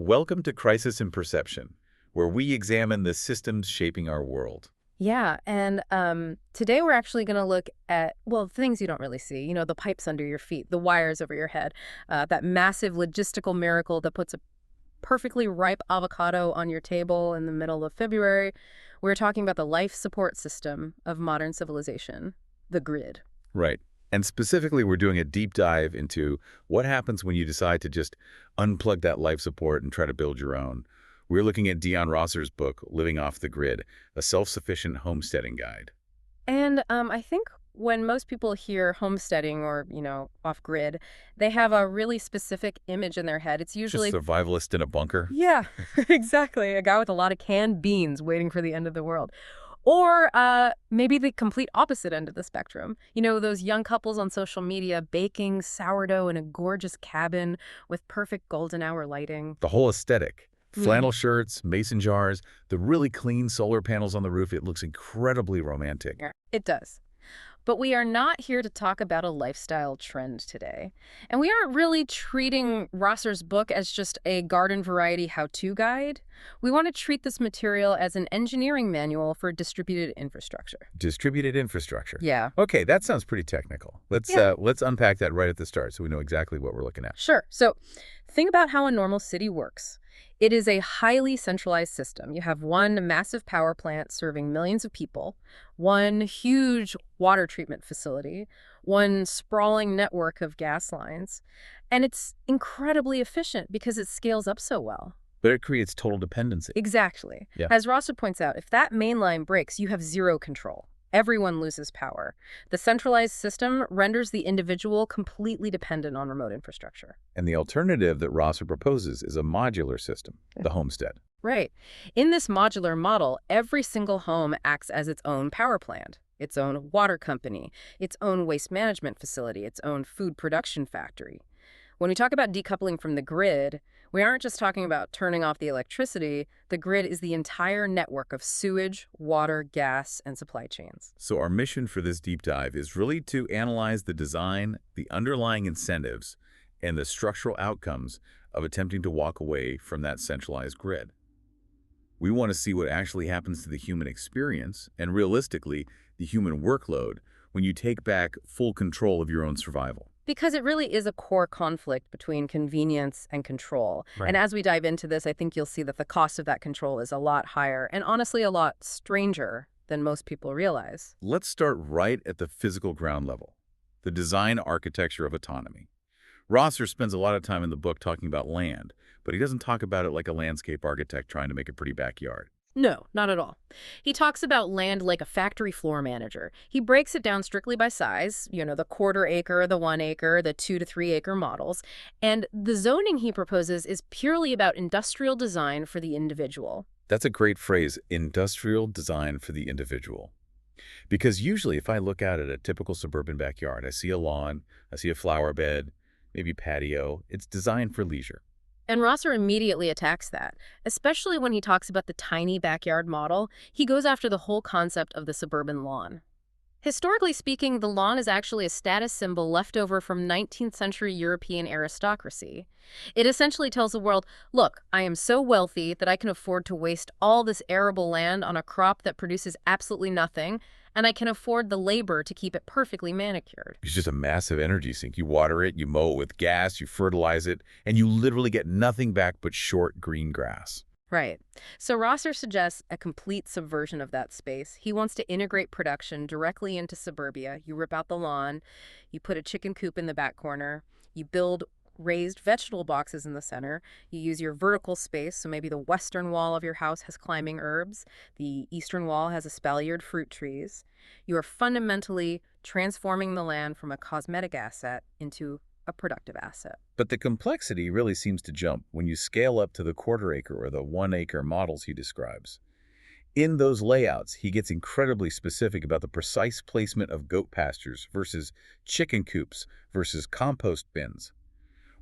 Welcome to Crisis in Perception, where we examine the systems shaping our world. Yeah, and today we're actually going to look at, well, things you don't really see. You know, the pipes under your feet, the wires over your head, that massive logistical miracle that puts a perfectly ripe avocado on your table in the middle of February. We're talking about the life support system of modern civilization, the grid. Right. And specifically, we're doing a deep dive into what happens when you decide to just unplug that life support and try to build your own. We're looking at Dion Rosser's book, Living Off the Grid, a self-sufficient homesteading guide. And I think when most people hear homesteading or, off grid, they have a really specific image in their head. It's Just usually, survivalist in a bunker. yeah, exactly, a guy with a lot of canned beans waiting for the end of the world. Or maybe the complete opposite end of the spectrum. You know, those young couples on social media baking sourdough in a gorgeous cabin with perfect golden hour lighting. The whole aesthetic. Mhm. Flannel shirts, mason jars, the really clean solar panels on the roof. It looks incredibly romantic. Yeah, it does. But we are not here to talk about a lifestyle trend today. And we aren't really treating Rosser's book as just a garden variety how-to guide. We want to treat this material as an engineering manual for distributed infrastructure. Distributed infrastructure. Yeah. Okay, that sounds pretty technical. Let's Yeah. uh, let's unpack that right at the start so we know exactly what we're looking at. Sure. So think about how a normal city works. It is a highly centralized system. You have one massive power plant serving millions of people, one huge water treatment facility, one sprawling network of gas lines, and it's incredibly efficient because it scales up so well. But it creates total dependency. Exactly. Yeah. As Rosser points out, if that main line breaks, you have zero control. Everyone loses power. The centralized system renders the individual completely dependent on remote infrastructure. And the alternative that Rosser proposes is a modular system, the homestead. Right. In this modular model, every single home acts as its own power plant, its own water company, its own waste management facility, its own food production factory. When we talk about decoupling from the grid, we aren't just talking about turning off the electricity. The grid is the entire network of sewage, water, gas, and supply chains. So our mission for this deep dive is really to analyze the design, the underlying incentives, and the structural outcomes of attempting to walk away from that centralized grid. We want to see what actually happens to the human experience and, realistically, the human workload when you take back full control of your own survival. Because it really is a core conflict between convenience and control. Right. And as we dive into this, I think you'll see that the cost of that control is a lot higher and honestly a lot stranger than most people realize. Let's start right at the physical ground level, the design architecture of autonomy. Rosser spends a lot of time in the book talking about land, but he doesn't talk about it like a landscape architect trying to make a pretty backyard. No, not at all. He talks about land like a factory floor manager. He breaks it down strictly by size, the quarter acre, the 1 acre, the 2 to 3 acre models. And the zoning he proposes is purely about industrial design for the individual. That's a great phrase, industrial design for the individual. Because usually if I look out at a typical suburban backyard, I see a lawn, I see a flower bed, maybe patio. It's designed for leisure. And Rosser immediately attacks that, especially when he talks about the tiny backyard model. He goes after the whole concept of the suburban lawn. Historically speaking, the lawn is actually a status symbol left over from 19th century European aristocracy. It essentially tells the world, look, I am so wealthy that I can afford to waste all this arable land on a crop that produces absolutely nothing, and I can afford the labor to keep it perfectly manicured. It's just a massive energy sink. You water it, you mow it with gas, you fertilize it, and you literally get nothing back but short green grass. Right. So Rosser suggests a complete subversion of that space. He wants to integrate production directly into suburbia. You rip out the lawn, you put a chicken coop in the back corner, you build raised vegetable boxes in the center, you use your vertical space, so maybe the western wall of your house has climbing herbs, the eastern wall has espaliered fruit trees. You are fundamentally transforming the land from a cosmetic asset into a productive asset. But the complexity really seems to jump when you scale up to the quarter acre or the 1 acre models he describes. In those layouts, he gets incredibly specific about the precise placement of goat pastures versus chicken coops versus compost bins.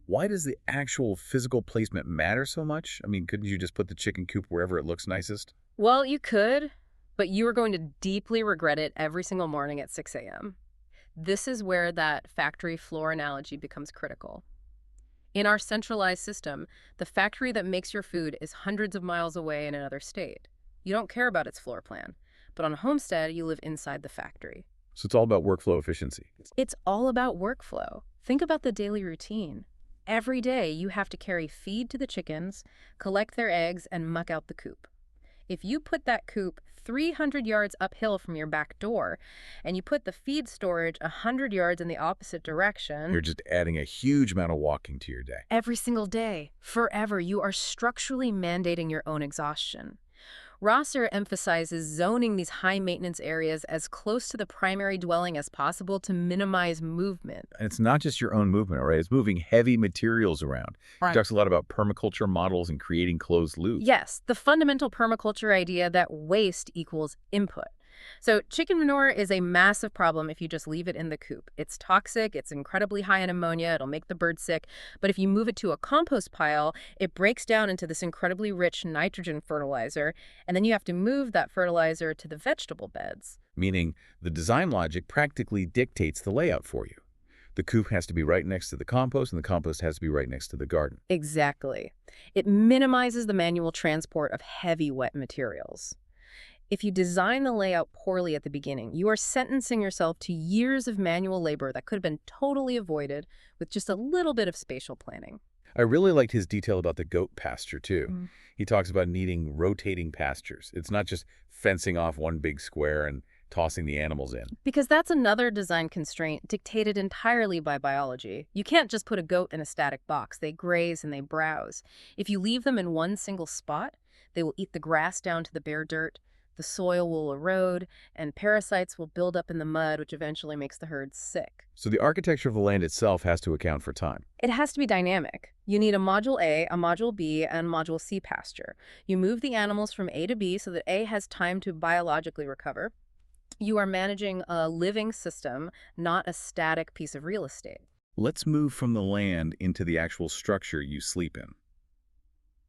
Why does the actual physical placement matter so much? I mean, couldn't you just put the chicken coop wherever it looks nicest? Well, you could, but you are going to deeply regret it every single morning at 6 a.m. This is where that factory floor analogy becomes critical. In our centralized system, the factory that makes your food is hundreds of miles away in another state. You don't care about its floor plan. But on a homestead, you live inside the factory. So it's all about workflow efficiency. It's all about workflow. Think about the daily routine. Every day, you have to carry feed to the chickens, collect their eggs, and muck out the coop. If you put that coop 300 yards uphill from your back door, and you put the feed storage 100 yards in the opposite direction, You're just adding a huge amount of walking to your day. every single day, forever, you are structurally mandating your own exhaustion. Rosser emphasizes zoning these high-maintenance areas as close to the primary dwelling as possible to minimize movement. And it's not just your own movement, all right? It's moving heavy materials around. He Right. talks a lot about permaculture models and creating closed loops. Yes, the fundamental permaculture idea that waste equals input. So chicken manure is a massive problem if you just leave it in the coop. It's toxic, it's incredibly high in ammonia, it'll make the birds sick. But if you move it to a compost pile, it breaks down into this incredibly rich nitrogen fertilizer, and then you have to move that fertilizer to the vegetable beds. Meaning the design logic practically dictates the layout for you. The coop has to be right next to the compost, and the compost has to be right next to the garden. Exactly. It minimizes the manual transport of heavy wet materials. If you design the layout poorly at the beginning, you are sentencing yourself to years of manual labor that could have been totally avoided with just a little bit of spatial planning. I really liked his detail about the goat pasture, too. Mm. He talks about needing rotating pastures. It's not just fencing off one big square and tossing the animals in. Because that's another design constraint dictated entirely by biology. You can't just put a goat in a static box. They graze and they browse. If you leave them in one single spot, they will eat the grass down to the bare dirt, the soil will erode, and parasites will build up in the mud, which eventually makes the herd sick. So the architecture of the land itself has to account for time. It has to be dynamic. You need a Module A, a Module B, and Module C pasture. You move the animals from A to B so that A has time to biologically recover. You are managing a living system, not a static piece of real estate. Let's move from the land into the actual structure you sleep in.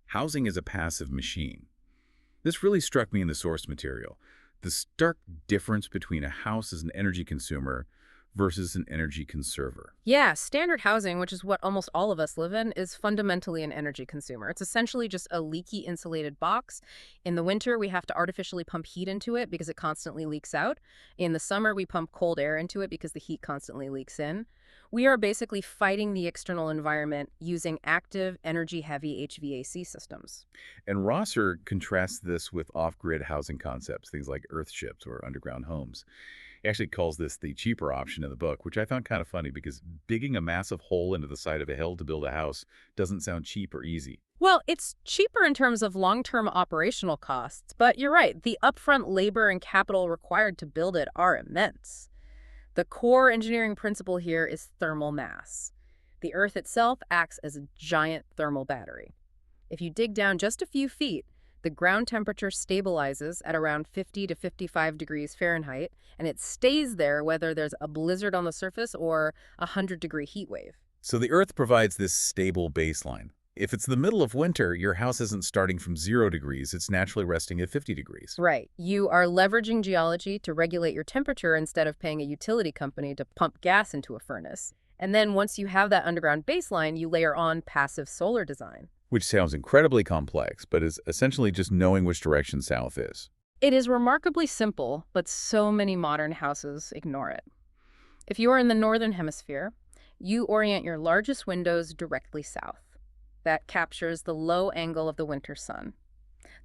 Housing is a passive machine. This really struck me in the source material. The stark difference between a house as an energy consumer versus an energy conserver. Yeah, standard housing, which is what almost all of us live in, is fundamentally an energy consumer. It's essentially just a leaky insulated box. In the winter, we have to artificially pump heat into it because it constantly leaks out. In the summer, we pump cold air into it because the heat constantly leaks in. We are basically fighting the external environment using active, energy-heavy HVAC systems. And Rosser contrasts this with off-grid housing concepts, things like earthships or underground homes. He actually calls this the cheaper option in the book, which I found kind of funny because digging a massive hole into the side of a hill to build a house doesn't sound cheap or easy. Well, it's cheaper in terms of long-term operational costs, but you're right, the upfront labor and capital required to build it are immense. The core engineering principle here is thermal mass. The Earth itself acts as a giant thermal battery. If you dig down just a few feet, the ground temperature stabilizes at around 50 to 55 degrees Fahrenheit, and it stays there whether there's a blizzard on the surface or a 100-degree heat wave. So the Earth provides this stable baseline. If it's the middle of winter, your house isn't starting from 0 degrees, it's naturally resting at 50 degrees. Right. You are leveraging geology to regulate your temperature instead of paying a utility company to pump gas into a furnace. And then once you have that underground baseline, you layer on passive solar design. Which sounds incredibly complex, but is essentially just knowing which direction south is. It is remarkably simple, but so many modern houses ignore it. If you are in the northern hemisphere, you orient your largest windows directly south. That captures the low angle of the winter sun.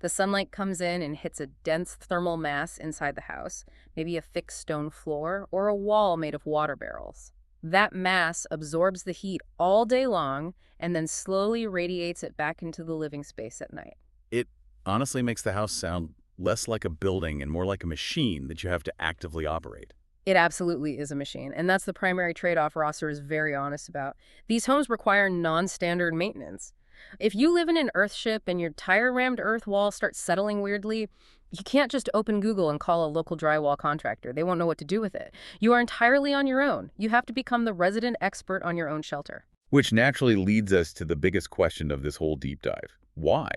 The sunlight comes in and hits a dense thermal mass inside the house, maybe a thick stone floor or a wall made of water barrels. That mass absorbs the heat all day long and then slowly radiates it back into the living space at night. It honestly makes the house sound less like a building and more like a machine that you have to actively operate. It absolutely is a machine, and that's the primary trade-off Rosser is very honest about. These homes require non-standard maintenance. If you live in an earthship and your tire-rammed earth wall starts settling weirdly, you can't just open Google and call a local drywall contractor. They won't know what to do with it. You are entirely on your own. You have to become the resident expert on your own shelter. Which naturally leads us to the biggest question of this whole deep dive. Why?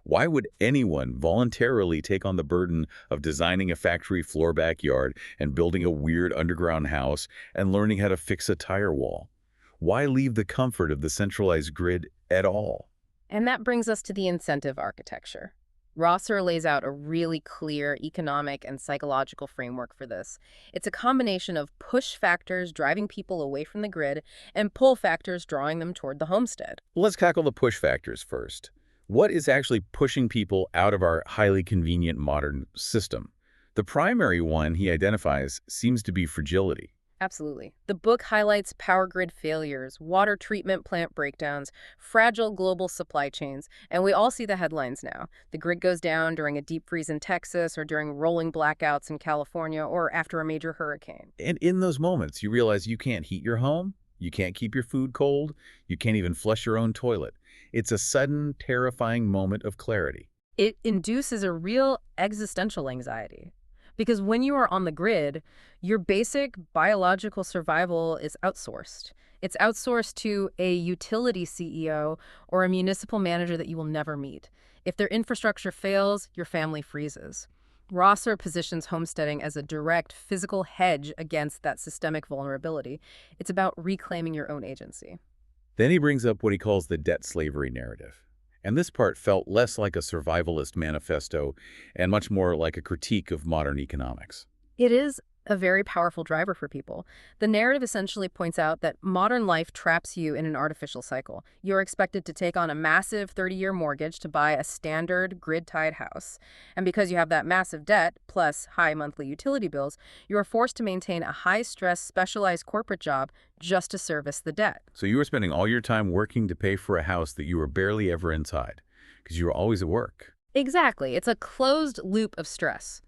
Why would anyone voluntarily take on the burden of designing a factory floor backyard and building a weird underground house and learning how to fix a tire wall? Why leave the comfort of the centralized grid at all? And that brings us to the incentive architecture. Rosser lays out a really clear economic and psychological framework for this. It's a combination of push factors driving people away from the grid and pull factors drawing them toward the homestead. Let's tackle the push factors first. What is actually pushing people out of our highly convenient modern system? The primary one he identifies seems to be fragility. Absolutely. The book highlights power grid failures, water treatment plant breakdowns, fragile global supply chains, and we all see the headlines now. The grid goes down during a deep freeze in Texas or during rolling blackouts in California or after a major hurricane. And in those moments, you realize you can't heat your home, you can't keep your food cold, you can't even flush your own toilet. It's a sudden, terrifying moment of clarity. It induces a real existential anxiety. Because when you are on the grid, your basic biological survival is outsourced. It's outsourced to a utility CEO or a municipal manager that you will never meet. If their infrastructure fails, your family freezes. Rosser positions homesteading as a direct physical hedge against that systemic vulnerability. It's about reclaiming your own agency. Then he brings up what he calls the debt slavery narrative. And this part felt less like a survivalist manifesto and much more like a critique of modern economics. It is a very powerful driver for people. The narrative essentially points out that modern life traps you in an artificial cycle. You're expected to take on a massive 30-year mortgage to buy a standard grid-tied house. And because you have that massive debt, plus high monthly utility bills, you are forced to maintain a high-stress, specialized corporate job just to service the debt. So you were spending all your time working to pay for a house that you were barely ever inside, because you were always at work. Exactly. It's a closed loop of stress.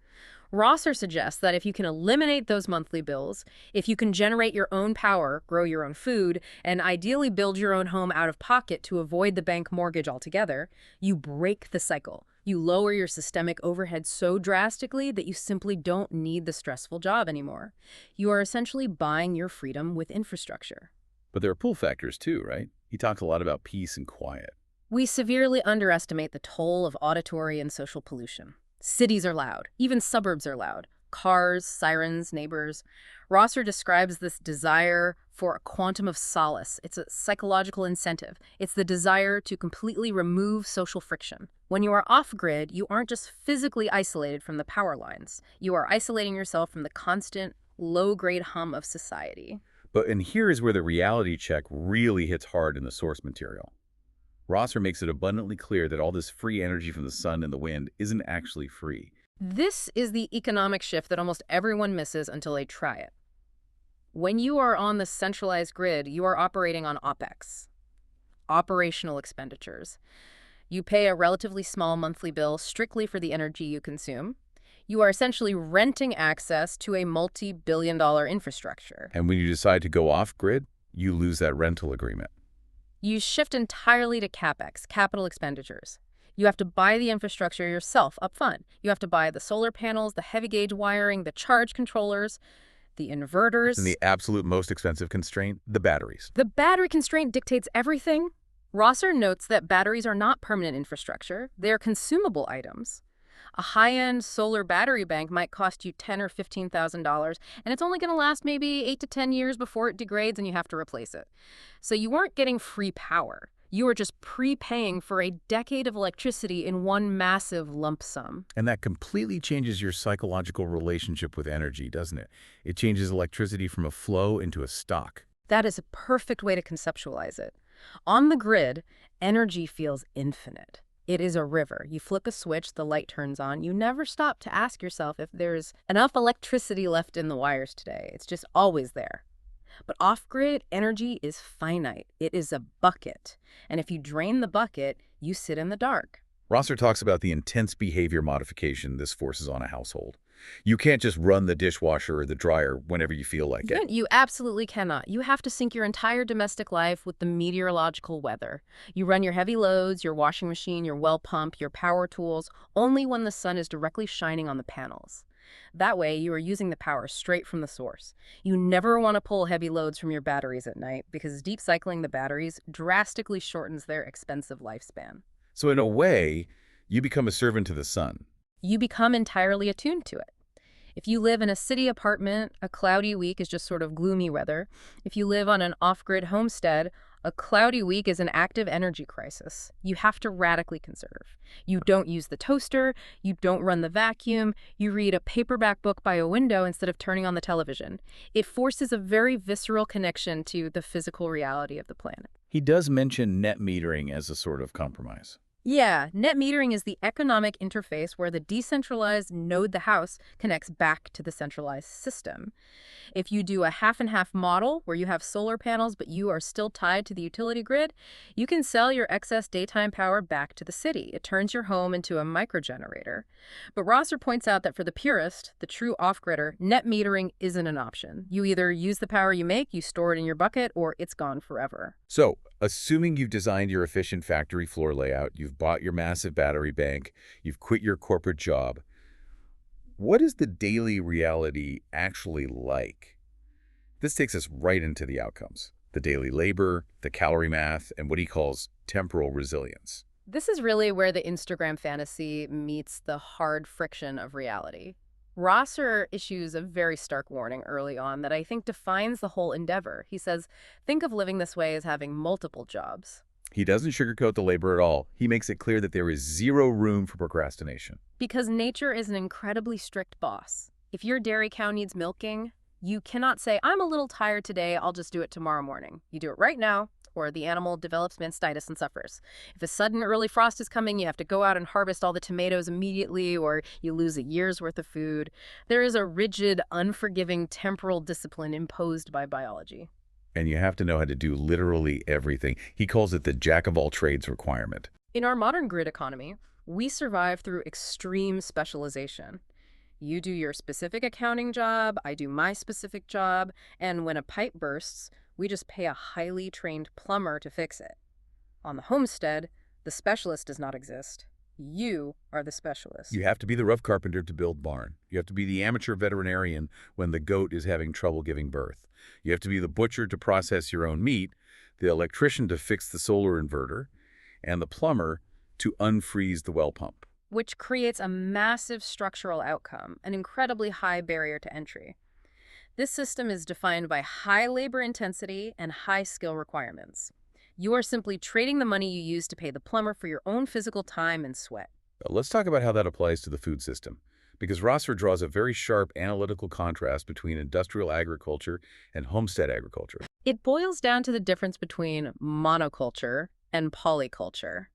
Rosser suggests that if you can eliminate those monthly bills, if you can generate your own power, grow your own food, and ideally build your own home out of pocket to avoid the bank mortgage altogether, you break the cycle. You lower your systemic overhead so drastically that you simply don't need the stressful job anymore. You are essentially buying your freedom with infrastructure. But there are pull factors too, right? He talks a lot about peace and quiet. We severely underestimate the toll of auditory and social pollution. Cities are loud. Even suburbs are loud. Cars, sirens, neighbors. Rosser describes this desire for a quantum of solace. It's a psychological incentive. It's the desire to completely remove social friction. When you are off-grid, you aren't just physically isolated from the power lines. You are isolating yourself from the constant, low-grade hum of society. And here is where the reality check really hits hard in the source material. Rosser makes it abundantly clear that all this free energy from the sun and the wind isn't actually free. This is the economic shift that almost everyone misses until they try it. When you are on the centralized grid, you are operating on OPEX, operational expenditures. You pay a relatively small monthly bill strictly for the energy you consume. You are essentially renting access to a multi-billion-dollar infrastructure. And when you decide to go off-grid, you lose that rental agreement. You shift entirely to CapEx, capital expenditures. You have to buy the infrastructure yourself up front. You have to buy the solar panels, the heavy gauge wiring, the charge controllers, the inverters. And the absolute most expensive constraint, the batteries. The battery constraint dictates everything. Rosser notes that batteries are not permanent infrastructure. They are consumable items. A high-end solar battery bank might cost you $10,000 or $15,000, and it's only going to last maybe 8 to 10 years before it degrades and you have to replace it. So you weren't getting free power. You were just prepaying for a decade of electricity in one massive lump sum. And that completely changes your psychological relationship with energy, doesn't it? It changes electricity from a flow into a stock. That is a perfect way to conceptualize it. On the grid, energy feels infinite. It is a river. You flip a switch, the light turns on. You never stop to ask yourself if there's enough electricity left in the wires today. It's just always there. But off-grid energy is finite. It is a bucket. And if you drain the bucket, you sit in the dark. Rosser talks about the intense behavior modification this forces on a household. You can't just run the dishwasher or the dryer whenever you feel like it. You absolutely cannot. You have to sync your entire domestic life with the meteorological weather. You run your heavy loads, your washing machine, your well pump, your power tools, only when the sun is directly shining on the panels. That way, you are using the power straight from the source. You never want to pull heavy loads from your batteries at night because deep cycling the batteries drastically shortens their expensive lifespan. So in a way, you become a servant to the sun. You become entirely attuned to it. If you live in a city apartment, a cloudy week is just sort of gloomy weather. If you live on an off-grid homestead, a cloudy week is an active energy crisis. You have to radically conserve. You don't use the toaster, you don't run the vacuum, you read a paperback book by a window instead of turning on the television. It forces a very visceral connection to the physical reality of the planet. He does mention net metering as a sort of compromise. Yeah, net metering is the economic interface where the decentralized node the house connects back to the centralized system. If you do a half-and-half model where you have solar panels but you are still tied to the utility grid, you can sell your excess daytime power back to the city. It turns your home into a microgenerator. But Rosser points out that for the purist, the true off-gridder, net metering isn't an option. You either use the power you make, you store it in your bucket, or it's gone forever. So, assuming you've designed your efficient factory floor layout, you've bought your massive battery bank, you've quit your corporate job, what is the daily reality actually like? This takes us right into the outcomes: the daily labor, the calorie math, and what he calls temporal resilience. This is really where the Instagram fantasy meets the hard friction of reality. Rosser issues a very stark warning early on that I think defines the whole endeavor. He says, think of living this way as having multiple jobs. He doesn't sugarcoat the labor at all. He makes it clear that there is zero room for procrastination. Because nature is an incredibly strict boss. If your dairy cow needs milking, you cannot say, I'm a little tired today, I'll just do it tomorrow morning. You do it right now, or the animal develops mastitis and suffers. If a sudden early frost is coming, you have to go out and harvest all the tomatoes immediately, or you lose a year's worth of food. There is a rigid, unforgiving temporal discipline imposed by biology. And you have to know how to do literally everything. He calls it the jack-of-all-trades requirement. In our modern grid economy, we survive through extreme specialization. You do your specific accounting job, I do my specific job, and when a pipe bursts, we just pay a highly trained plumber to fix it. On the homestead, the specialist does not exist. You are the specialist. You have to be the rough carpenter to build barn. You have to be the amateur veterinarian when the goat is having trouble giving birth. You have to be the butcher to process your own meat, the electrician to fix the solar inverter, and the plumber to unfreeze the well pump. Which creates a massive structural outcome, an incredibly high barrier to entry. This system is defined by high labor intensity and high skill requirements. You are simply trading the money you use to pay the plumber for your own physical time and sweat. Let's talk about how that applies to the food system, because Rosser draws a very sharp analytical contrast between industrial agriculture and homestead agriculture. It boils down to the difference between monoculture and polyculture.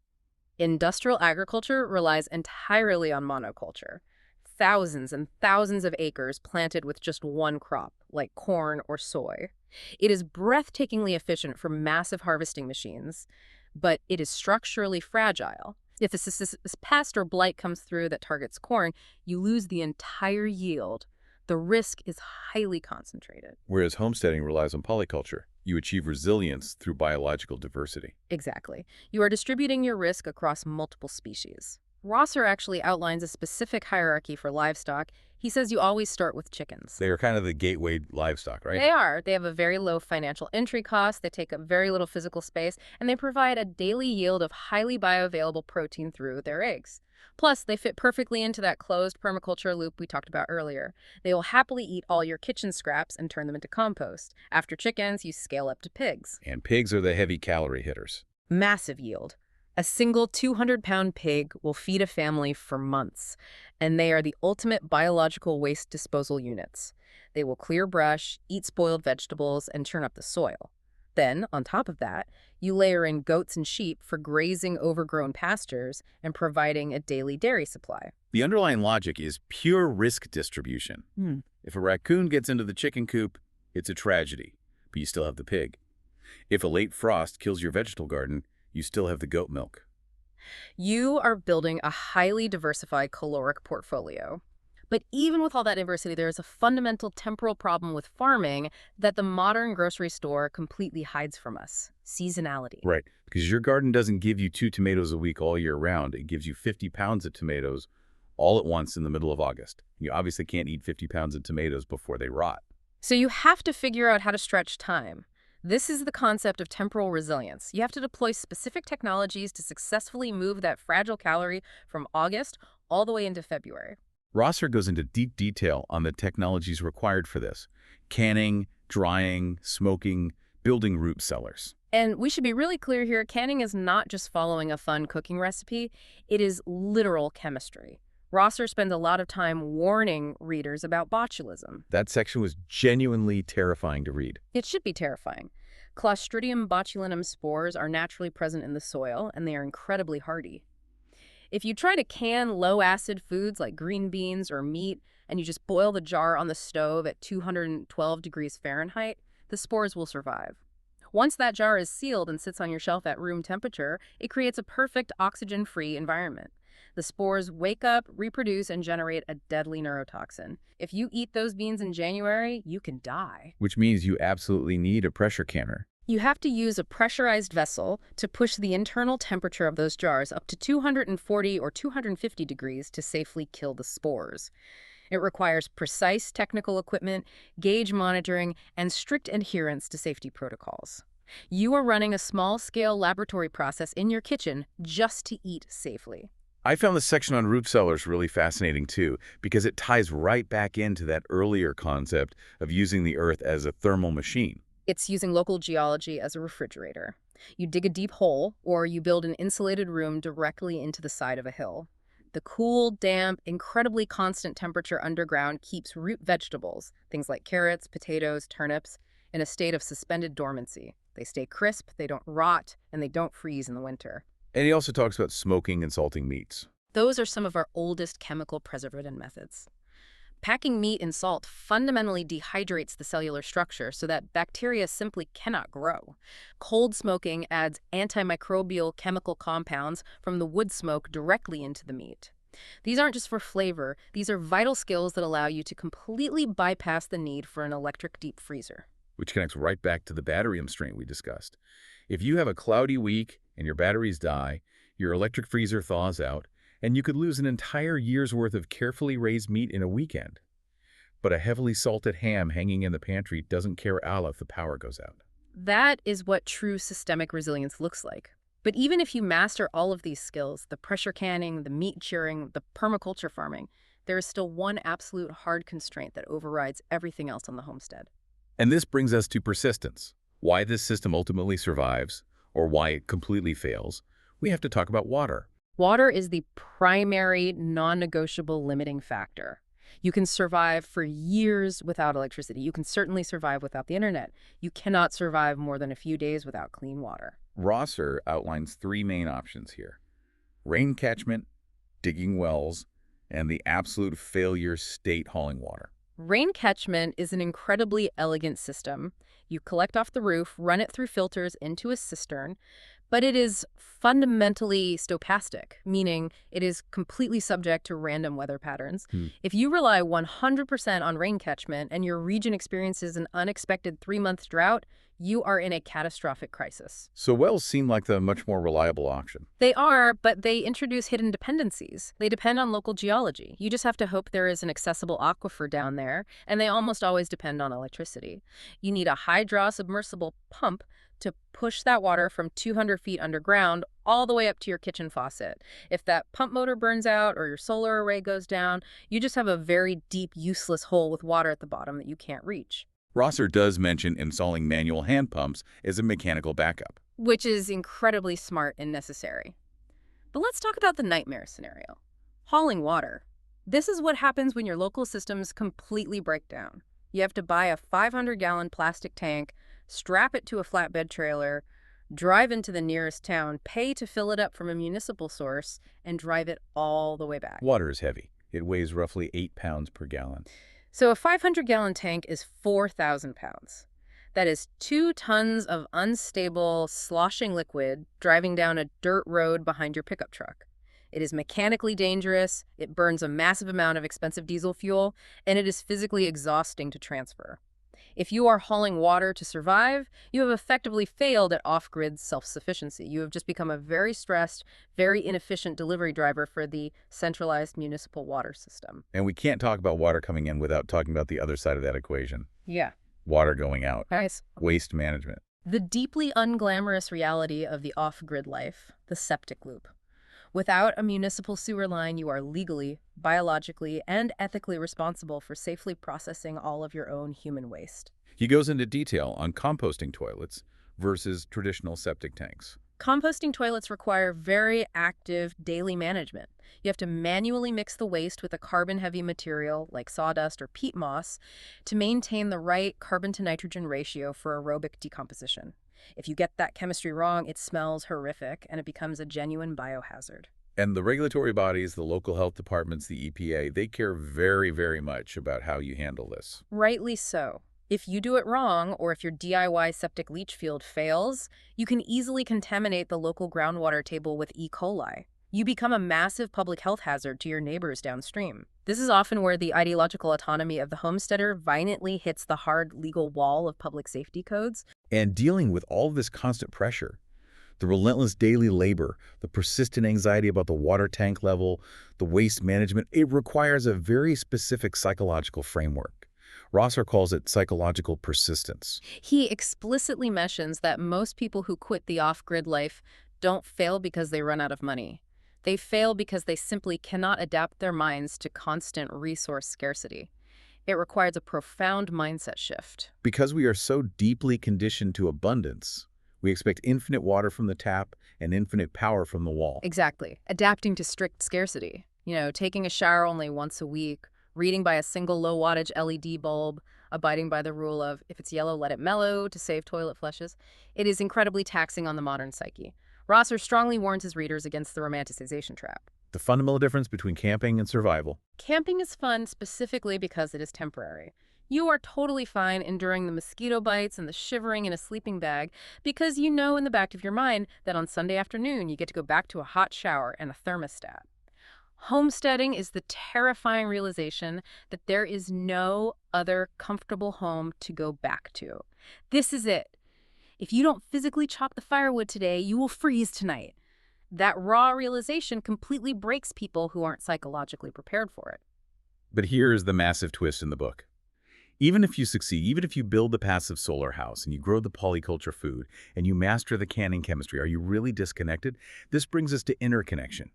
Industrial agriculture relies entirely on monoculture. Thousands and thousands of acres planted with just one crop, like corn or soy. It is breathtakingly efficient for massive harvesting machines, but it is structurally fragile. If a pest or blight comes through that targets corn, you lose the entire yield. The risk is highly concentrated. Whereas homesteading relies on polyculture. You achieve resilience through biological diversity. Exactly. You are distributing your risk across multiple species. Rosser actually outlines a specific hierarchy for livestock. He says you always start with chickens. They are kind of the gateway livestock, right? They are. They have a very low financial entry cost, they take up very little physical space, and they provide a daily yield of highly bioavailable protein through their eggs. Plus, they fit perfectly into that closed permaculture loop we talked about earlier. They will happily eat all your kitchen scraps and turn them into compost. After chickens, you scale up to pigs. And pigs are the heavy calorie hitters. Massive yield. A single 200-pound pig will feed a family for months, and they are the ultimate biological waste disposal units. They will clear brush, eat spoiled vegetables, and churn up the soil. Then, on top of that, you layer in goats and sheep for grazing overgrown pastures and providing a daily dairy supply. The underlying logic is pure risk distribution. If a raccoon gets into the chicken coop, it's a tragedy, but you still have the pig. If a late frost kills your vegetable garden, you still have the goat milk. You are building a highly diversified caloric portfolio. But even with all that diversity, there is a fundamental temporal problem with farming that the modern grocery store completely hides from us: seasonality. Right, because your garden doesn't give you 2 tomatoes a week all year round. It gives you 50 pounds of tomatoes all at once in the middle of August. You obviously can't eat 50 pounds of tomatoes before they rot. So you have to figure out how to stretch time. This is the concept of temporal resilience. You have to deploy specific technologies to successfully move that fragile calorie from August all the way into February. Rosser goes into deep detail on the technologies required for this: canning, drying, smoking, building root cellars. And we should be really clear here, canning is not just following a fun cooking recipe, it is literal chemistry. Rosser spends a lot of time warning readers about botulism. That section was genuinely terrifying to read. It should be terrifying. Clostridium botulinum spores are naturally present in the soil, and they are incredibly hardy. If you try to can low-acid foods like green beans or meat, and you just boil the jar on the stove at 212 degrees Fahrenheit, the spores will survive. Once that jar is sealed and sits on your shelf at room temperature, it creates a perfect oxygen-free environment. The spores wake up, reproduce, and generate a deadly neurotoxin. If you eat those beans in January, you can die. Which means you absolutely need a pressure canner. You have to use a pressurized vessel to push the internal temperature of those jars up to 240 or 250 degrees to safely kill the spores. It requires precise technical equipment, gauge monitoring, and strict adherence to safety protocols. You are running a small-scale laboratory process in your kitchen just to eat safely. I found the section on root cellars really fascinating too, because it ties right back into that earlier concept of using the earth as a thermal machine. It's using local geology as a refrigerator. You dig a deep hole, or you build an insulated room directly into the side of a hill. The cool, damp, incredibly constant temperature underground keeps root vegetables, things like carrots, potatoes, turnips, in a state of suspended dormancy. They stay crisp, they don't rot, and they don't freeze in the winter. And he also talks about smoking and salting meats. Those are some of our oldest chemical preservative methods. Packing meat in salt fundamentally dehydrates the cellular structure so that bacteria simply cannot grow. Cold smoking adds antimicrobial chemical compounds from the wood smoke directly into the meat. These aren't just for flavor, these are vital skills that allow you to completely bypass the need for an electric deep freezer. Which connects right back to the battery constraint we discussed. If you have a cloudy week and your batteries die, your electric freezer thaws out, and you could lose an entire year's worth of carefully raised meat in a weekend. But a heavily salted ham hanging in the pantry doesn't care if the power goes out. That is what true systemic resilience looks like. But even if you master all of these skills, the pressure canning, the meat curing, the permaculture farming, there is still one absolute hard constraint that overrides everything else on the homestead. And this brings us to persistence. Why this system ultimately survives, or why it completely fails, we have to talk about water. Water is the primary non-negotiable limiting factor. You can survive for years without electricity. You can certainly survive without the internet. You cannot survive more than a few days without clean water. Rosser outlines three main options here: rain catchment, digging wells, and the absolute failure state hauling water. Rain catchment is an incredibly elegant system. You collect off the roof, run it through filters into a cistern, but it is fundamentally stochastic, meaning it is completely subject to random weather patterns. If you rely 100% on rain catchment and your region experiences an unexpected 3-month drought, you are in a catastrophic crisis. So wells seem like the much more reliable option. They are, but they introduce hidden dependencies. They depend on local geology. You just have to hope there is an accessible aquifer down there, and they almost always depend on electricity. You need a high-draw submersible pump to push that water from 200 feet underground all the way up to your kitchen faucet. If that pump motor burns out or your solar array goes down, you just have a very deep, useless hole with water at the bottom that you can't reach. Rosser does mention installing manual hand pumps as a mechanical backup. Which is incredibly smart and necessary. But let's talk about the nightmare scenario. Hauling water. This is what happens when your local systems completely break down. You have to buy a 500-gallon plastic tank, strap it to a flatbed trailer, drive into the nearest town, pay to fill it up from a municipal source, and drive it all the way back. Water is heavy. It weighs roughly 8 pounds per gallon. So a 500-gallon tank is 4,000 pounds. That is 2 tons of unstable, sloshing liquid driving down a dirt road behind your pickup truck. It is mechanically dangerous, it burns a massive amount of expensive diesel fuel, and it is physically exhausting to transfer. If you are hauling water to survive, you have effectively failed at off-grid self-sufficiency. You have just become a very stressed, very inefficient delivery driver for the centralized municipal water system. And we can't talk about water coming in without talking about the other side of that equation. Yeah. Water going out. Nice. Waste management. The deeply unglamorous reality of the off-grid life, the septic loop. Without a municipal sewer line, you are legally, biologically, and ethically responsible for safely processing all of your own human waste. He goes into detail on composting toilets versus traditional septic tanks. Composting toilets require very active daily management. You have to manually mix the waste with a carbon-heavy material like sawdust or peat moss to maintain the right carbon-to-nitrogen ratio for aerobic decomposition. If you get that chemistry wrong, it smells horrific and it becomes a genuine biohazard. And the regulatory bodies, the local health departments, the EPA, they care very, very much about how you handle this. Rightly so. If you do it wrong, or if your DIY septic leach field fails, you can easily contaminate the local groundwater table with E. coli. You become a massive public health hazard to your neighbors downstream. This is often where the ideological autonomy of the homesteader violently hits the hard legal wall of public safety codes. And dealing with all of this constant pressure, the relentless daily labor, the persistent anxiety about the water tank level, the waste management, it requires a very specific psychological framework. Rosser calls it psychological persistence. He explicitly mentions that most people who quit the off-grid life don't fail because they run out of money. They fail because they simply cannot adapt their minds to constant resource scarcity. It requires a profound mindset shift. Because we are so deeply conditioned to abundance, we expect infinite water from the tap and infinite power from the wall. Exactly. Adapting to strict scarcity. Taking a shower only once a week, reading by a single low-wattage LED bulb, abiding by the rule of, if it's yellow, let it mellow to save toilet flushes. It is incredibly taxing on the modern psyche. Rosser strongly warns his readers against the romanticization trap. The fundamental difference between camping and survival. Camping is fun specifically because it is temporary. You are totally fine enduring the mosquito bites and the shivering in a sleeping bag because you know in the back of your mind that on Sunday afternoon you get to go back to a hot shower and a thermostat. Homesteading is the terrifying realization that there is no other comfortable home to go back to. This is it. If you don't physically chop the firewood today, you will freeze tonight. That raw realization completely breaks people who aren't psychologically prepared for it. But here's the massive twist in the book. Even if you succeed, even if you build the passive solar house and you grow the polyculture food and you master the canning chemistry, are you really disconnected? This brings us to interconnection,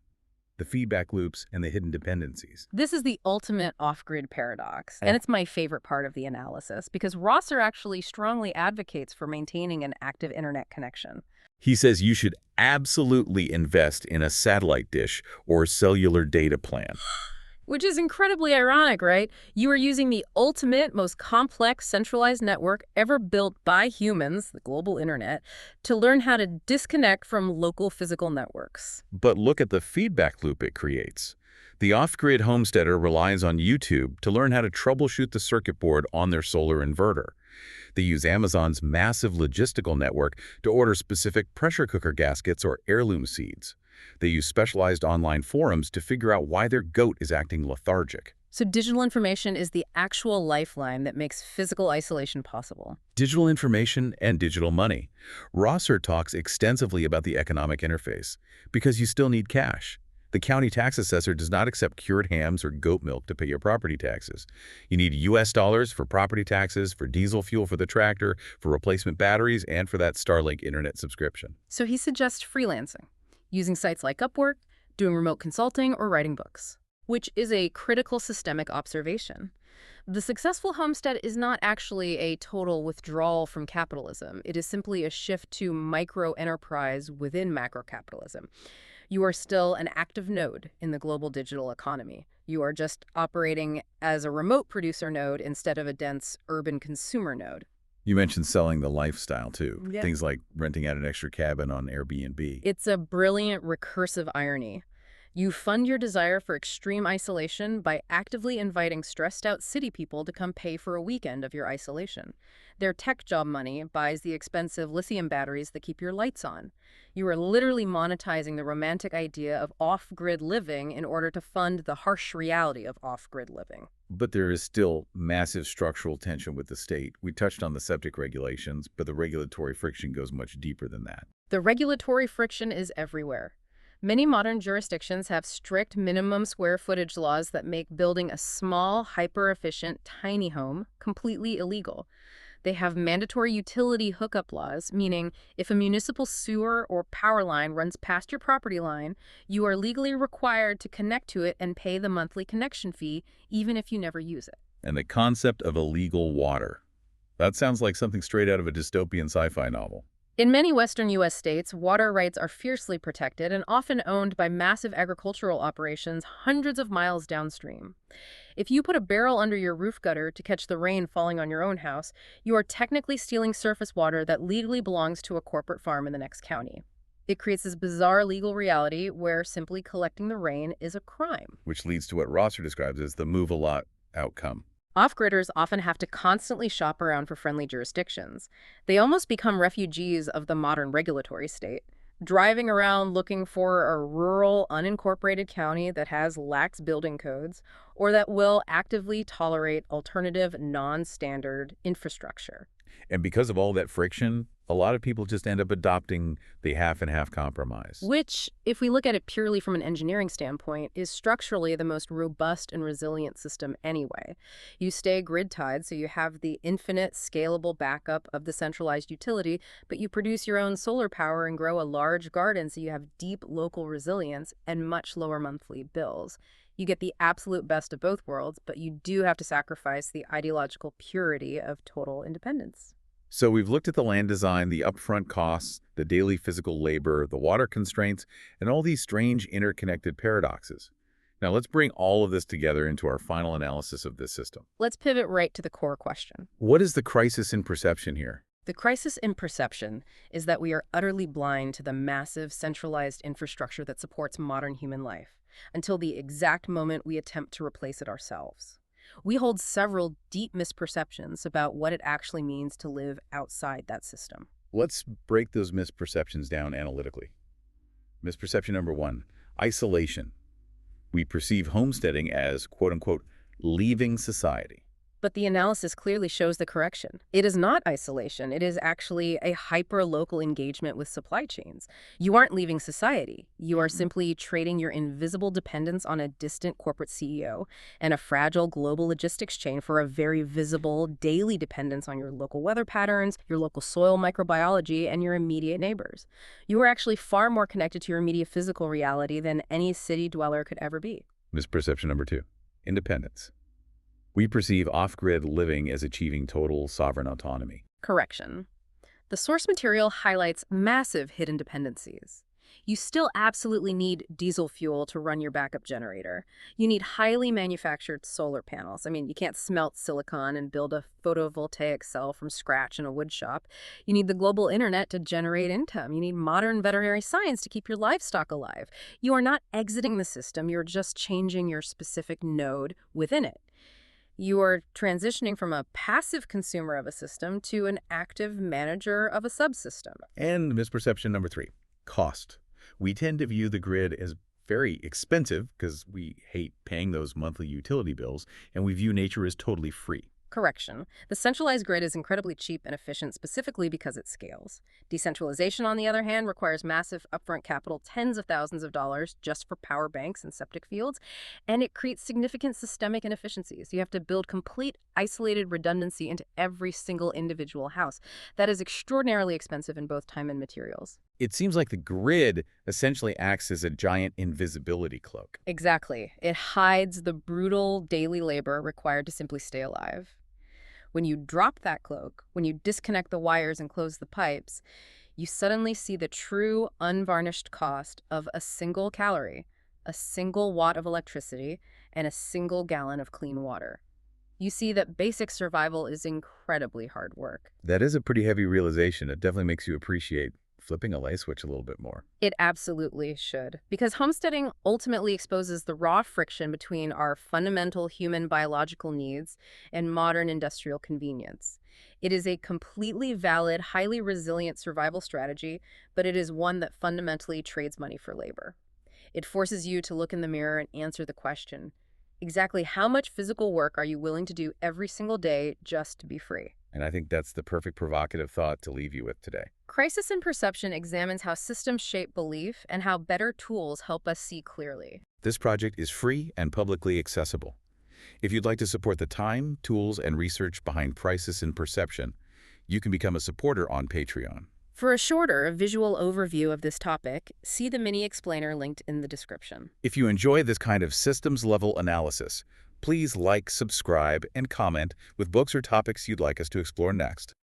the feedback loops, and the hidden dependencies. This is the ultimate off-grid paradox, and it's my favorite part of the analysis because Rosser actually strongly advocates for maintaining an active internet connection. He says you should absolutely invest in a satellite dish or cellular data plan. Which is incredibly ironic, right? You are using the ultimate, most complex centralized network ever built by humans, the global internet, to learn how to disconnect from local physical networks. But look at the feedback loop it creates. The off-grid homesteader relies on YouTube to learn how to troubleshoot the circuit board on their solar inverter. They use Amazon's massive logistical network to order specific pressure cooker gaskets or heirloom seeds. They use specialized online forums to figure out why their goat is acting lethargic. So digital information is the actual lifeline that makes physical isolation possible. Digital information and digital money. Rosser talks extensively about the economic interface, because you still need cash. The county tax assessor does not accept cured hams or goat milk to pay your property taxes. You need US dollars for property taxes, for diesel fuel for the tractor, for replacement batteries, and for that Starlink internet subscription. So he suggests freelancing, using sites like Upwork, doing remote consulting, or writing books, which is a critical systemic observation. The successful homestead is not actually a total withdrawal from capitalism. It is simply a shift to micro-enterprise within macro-capitalism. You are still an active node in the global digital economy. You are just operating as a remote producer node instead of a dense urban consumer node. You mentioned selling the lifestyle, too. Yeah. Things like renting out an extra cabin on Airbnb. It's a brilliant recursive irony. You fund your desire for extreme isolation by actively inviting stressed-out city people to come pay for a weekend of your isolation. Their tech job money buys the expensive lithium batteries that keep your lights on. You are literally monetizing the romantic idea of off-grid living in order to fund the harsh reality of off-grid living. But there is still massive structural tension with the state. We touched on the septic regulations, but the regulatory friction goes much deeper than that. The regulatory friction is everywhere. Many modern jurisdictions have strict minimum square footage laws that make building a small, hyper-efficient, tiny home completely illegal. They have mandatory utility hookup laws, meaning if a municipal sewer or power line runs past your property line, you are legally required to connect to it and pay the monthly connection fee, even if you never use it. And the concept of illegal water. That sounds like something straight out of a dystopian sci-fi novel. In many western U.S. states, water rights are fiercely protected and often owned by massive agricultural operations hundreds of miles downstream. If you put a barrel under your roof gutter to catch the rain falling on your own house, you are technically stealing surface water that legally belongs to a corporate farm in the next county. It creates this bizarre legal reality where simply collecting the rain is a crime. Which leads to what Rosser describes as the move-a-lot outcome. Off-gridders often have to constantly shop around for friendly jurisdictions. They almost become refugees of the modern regulatory state, driving around looking for a rural, unincorporated county that has lax building codes or that will actively tolerate alternative, non-standard infrastructure. And because of all that friction, a lot of people just end up adopting the half-and-half compromise. Which, if we look at it purely from an engineering standpoint, is structurally the most robust and resilient system anyway. You stay grid-tied, so you have the infinite scalable backup of the centralized utility, but you produce your own solar power and grow a large garden, so you have deep local resilience and much lower monthly bills. You get the absolute best of both worlds, but you do have to sacrifice the ideological purity of total independence. So we've looked at the land design, the upfront costs, the daily physical labor, the water constraints, and all these strange interconnected paradoxes. Now let's bring all of this together into our final analysis of this system. Let's pivot right to the core question. What is the crisis in perception here? The crisis in perception is that we are utterly blind to the massive centralized infrastructure that supports modern human life, until the exact moment we attempt to replace it ourselves. We hold several deep misperceptions about what it actually means to live outside that system. Let's break those misperceptions down analytically. Misperception number 1, isolation. We perceive homesteading as, quote-unquote, leaving society. But the analysis clearly shows the correction. It is not isolation. It is actually a hyper-local engagement with supply chains. You aren't leaving society. You are simply trading your invisible dependence on a distant corporate CEO and a fragile global logistics chain for a very visible daily dependence on your local weather patterns, your local soil microbiology, and your immediate neighbors. You are actually far more connected to your immediate physical reality than any city dweller could ever be. Misperception number 2, independence. We perceive off-grid living as achieving total sovereign autonomy. Correction. The source material highlights massive hidden dependencies. You still absolutely need diesel fuel to run your backup generator. You need highly manufactured solar panels. I mean, you can't smelt silicon and build a photovoltaic cell from scratch in a wood shop. You need the global internet to generate income. You need modern veterinary science to keep your livestock alive. You are not exiting the system. You're just changing your specific node within it. You are transitioning from a passive consumer of a system to an active manager of a subsystem. And misperception number 3, cost. We tend to view the grid as very expensive because we hate paying those monthly utility bills, and we view nature as totally free. Correction. The centralized grid is incredibly cheap and efficient specifically because it scales. Decentralization, on the other hand, requires massive upfront capital, tens of thousands of dollars just for power banks and septic fields, and it creates significant systemic inefficiencies. You have to build complete isolated redundancy into every single individual house. That is extraordinarily expensive in both time and materials. It seems like the grid essentially acts as a giant invisibility cloak. Exactly. It hides the brutal daily labor required to simply stay alive. When you drop that cloak, when you disconnect the wires and close the pipes, you suddenly see the true, unvarnished cost of a single calorie, a single watt of electricity, and a single gallon of clean water. You see that basic survival is incredibly hard work. That is a pretty heavy realization. It definitely makes you appreciate flipping a light switch a little bit more. It absolutely should, because homesteading ultimately exposes the raw friction between our fundamental human biological needs and modern industrial convenience. It is a completely valid, highly resilient survival strategy, but it is one that fundamentally trades money for labor. It forces you to look in the mirror and answer the question, exactly how much physical work are you willing to do every single day just to be free? And I think that's the perfect provocative thought to leave you with today. Crisis in Perception examines how systems shape belief and how better tools help us see clearly. This project is free and publicly accessible. If you'd like to support the time, tools, and research behind Crisis in Perception, You can become a supporter on Patreon. For a shorter visual overview of this topic, see the mini explainer linked in the description. If you enjoy this kind of systems-level analysis, please like, subscribe, and comment with books or topics you'd like us to explore next.